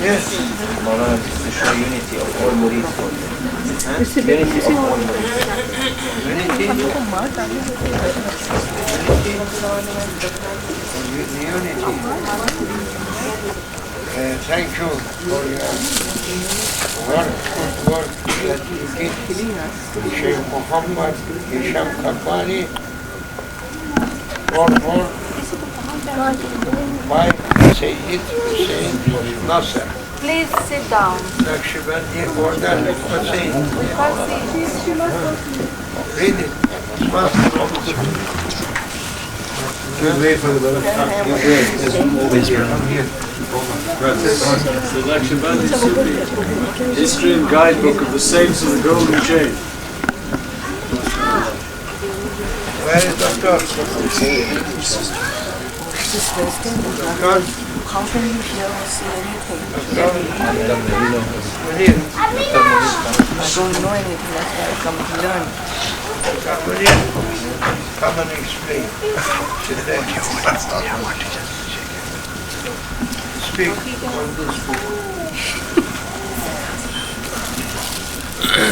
Yes. To show unity of all murids. Unity of all murids. Thank you for your work that you did. Shaykh Muhammad Hisham Kabbani for my Sayyid Hussein Nasser. Please sit down. Naqshbandi order Hussein. Read it. Wait for the The Naqshbandi Sufi History and Guidebook of the Saints of the Golden Chain. Where is Doctor? How can you hear or see anything? Here. I don't know anything, that's why I come to learn. Come and explain. Sit there. Speak on this book.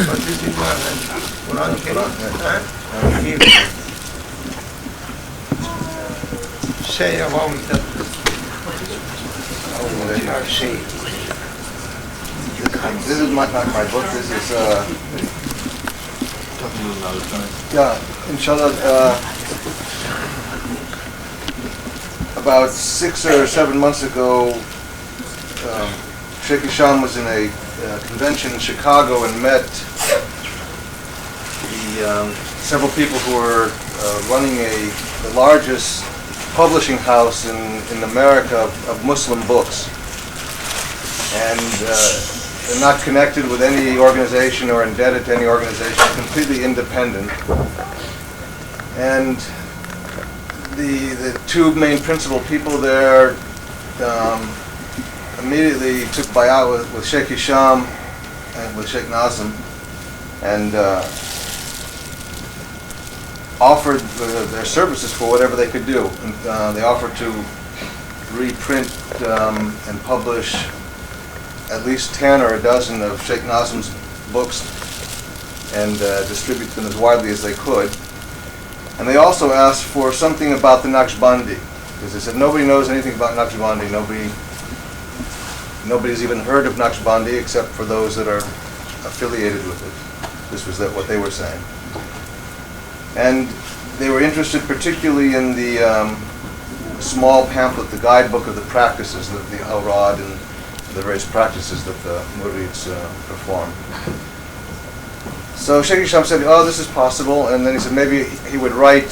What is it? Quran. Say about that. This is my book. This is inshallah. About 6 or 7 months ago, Shaykh Hisham was in a convention in Chicago and met several people who were running the largest publishing house in America of Muslim books, and they're not connected with any organization or indebted to any organization, completely independent. And the two main principal people there immediately took bay'ah with Shaykh Hisham and with Shaykh Nazim, and offered their services for whatever they could do. And, they offered to reprint and publish at least 10 or a dozen of Shaykh Nazim's books and distribute them as widely as they could. And they also asked for something about the Naqshbandi, because they said nobody knows anything about Naqshbandi. Nobody's even heard of Naqshbandi except for those that are affiliated with it. This was what they were saying. And they were interested particularly in the small pamphlet, the guidebook of the practices, the awrad and the various practices that the murids perform. So Shaykh Hisham said, oh, this is possible, and then he said maybe he would write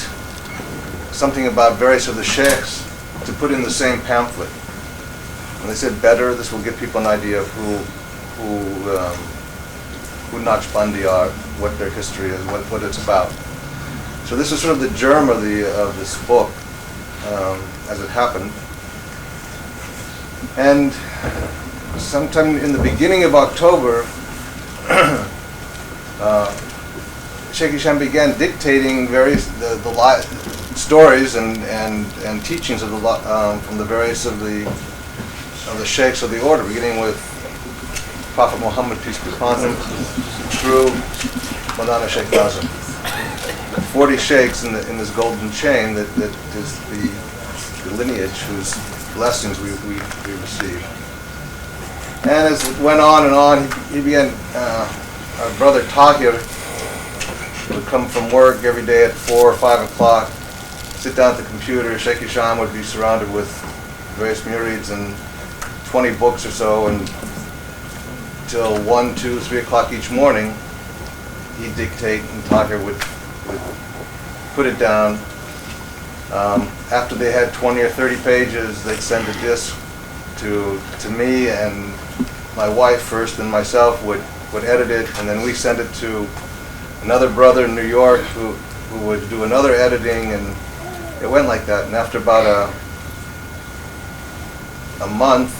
something about various of the sheikhs to put in the same pamphlet. And they said, better, this will give people an idea of who Naqshbandi are, what their history is, what it's about. So this is sort of the germ of this book, as it happened. And sometime in the beginning of October, Shaykh Hisham began dictating various the stories and teachings of from the various of the sheikhs of the order, beginning with Prophet Muhammad, peace be upon him, through Maulana Shaykh Nazim. 40 sheikhs in this golden chain that is the lineage whose blessings we receive. And as it went on, he began, our brother Tahir would come from work every day at 4 or 5 o'clock, sit down at the computer. Sheikh Hisham would be surrounded with various murids and 20 books or so, and till 1, 2, 3 o'clock each morning, he'd dictate and Tahir would put it down. After they had 20 or 30 pages, they'd send a disc to me, and my wife first and myself would edit it, and then we send it to another brother in New York who would do another editing, and it went like that. And after about a month,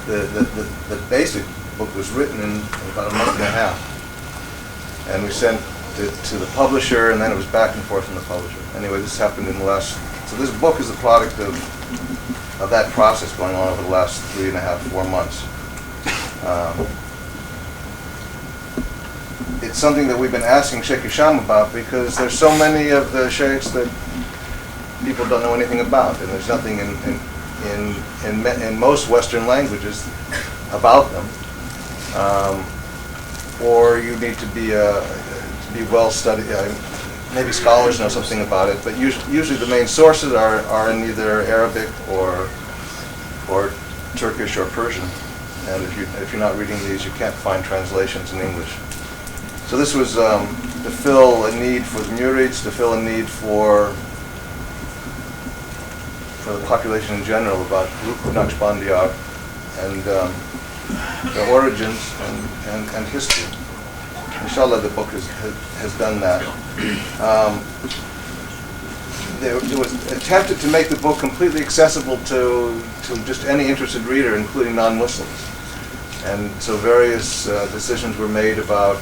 the basic book was written in about a month and a half, and we sent it to the publisher, and then it was back and forth from the publisher. Anyway, this happened in the last, so this book is the product of that process going on over the last 3.5, 4 months. It's something that we've been asking Sheikh Hisham about, because there's so many of the sheikhs that people don't know anything about, and there's nothing in most Western languages about them. Or you need to be well studied. Maybe scholars know something about it, but usually the main sources are in either Arabic or Turkish or Persian. And if you're not reading these, you can't find translations in English. So this was to fill a need for the murids, to fill a need for the population in general about Naqshbandiyat and their origins and history. Inshallah, the book has done that. It was attempted to make the book completely accessible to just any interested reader, including non-Muslims. And so various decisions were made about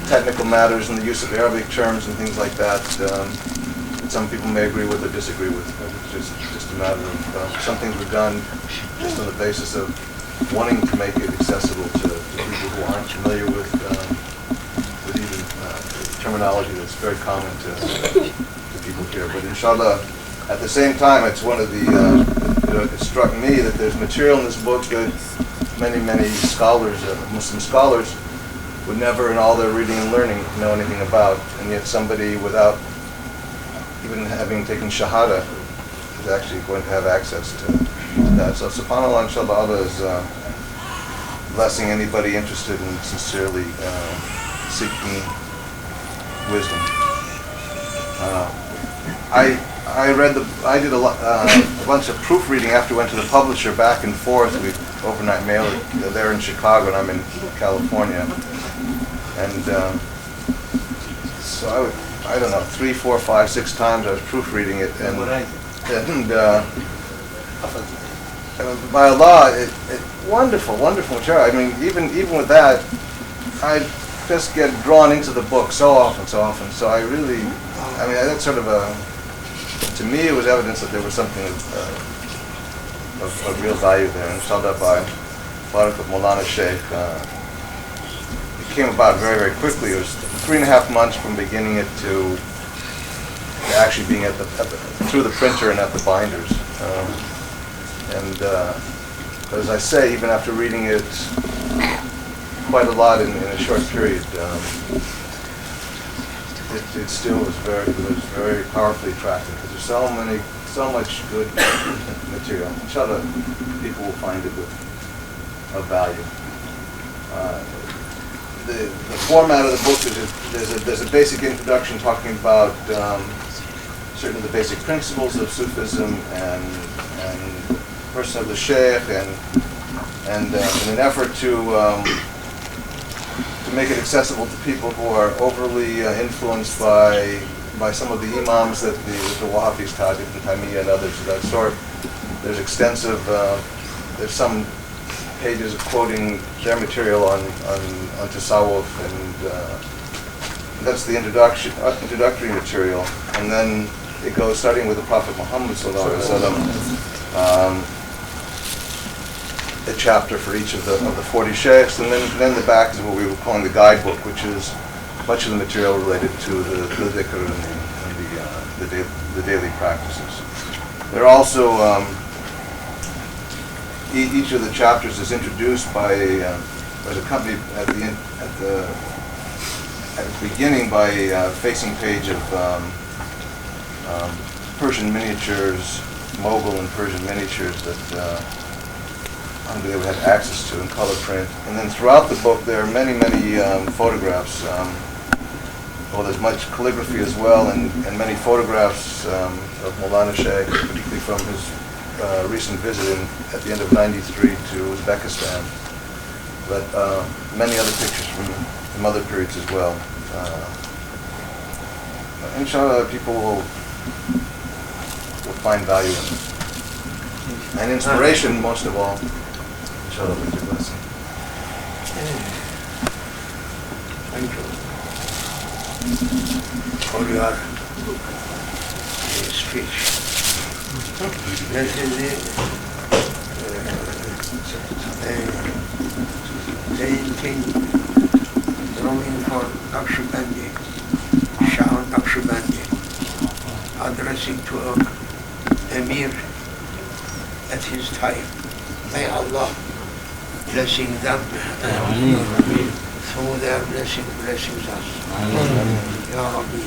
technical matters and the use of Arabic terms and things like that. That some people may agree with or disagree with. It's just a matter of some things were done just on the basis of wanting to make it accessible to people who aren't familiar with even terminology that's very common to people here. But inshallah, at the same time, it's one of the, it struck me that there's material in this book that many scholars, Muslim scholars, would never in all their reading and learning know anything about, and yet somebody without even having taken Shahada is actually going to have access to that. So subhanAllah, inshallah, Allah is blessing anybody interested in sincerely seeking wisdom. I did a bunch of proofreading after we went to the publisher, back and forth. We overnight mailed it there in Chicago, and I'm in California. And so I don't know, 3, 4, 5, 6 times I was proofreading it, and by Allah, wonderful material. I mean, even with that, I just get drawn into the book so often. So I really, I mean, that's sort of to me, it was evidence that there was something of real value there. And inshallah, by Barak of Maulana Shaykh, it came about very quickly. It was 3.5 months from beginning it to actually being through the printer and at the binders. But as I say, even after reading it quite a lot in a short period, it still was very powerfully attractive, because there's so much good material. Inshallah, people will find it of value. The format of the book is there's a basic introduction talking about certain of the basic principles of Sufism and the person of the Shaykh, and in an effort to make it accessible to people who are overly influenced by some of the imams that the Wahhabis, Ibn Taymiyyah and others of that sort. There's extensive, there's some pages of quoting their material on Tasawwuf, and that's the introductory material. And then it goes starting with the Prophet Muhammad sallallahu alaihi wasallam, a chapter for each of the 40 sheikhs, and then the back is what we were calling the guidebook, which is much of the material related to the dhikr and the daily practices. There are also each of the chapters is introduced by, was accompanied at the beginning by a facing page of Persian miniatures, Mughal and Persian miniatures that they would have access to in color print. And then throughout the book there are many photographs. Well, there's much calligraphy as well, and many photographs of Maulana Shaykh, particularly from his recent visit at the end of '93 to Uzbekistan, but many other pictures from other periods as well. Inshallah, people will find value in it. And inspiration, most of all. Inshallah, with your blessing. Thank you for your speech. This is the painting drawing for Naqshbandi, Shah Naqshbandi, addressing to Emir at his time. May Allah blessing them through their blessings us. Ya Rabbi,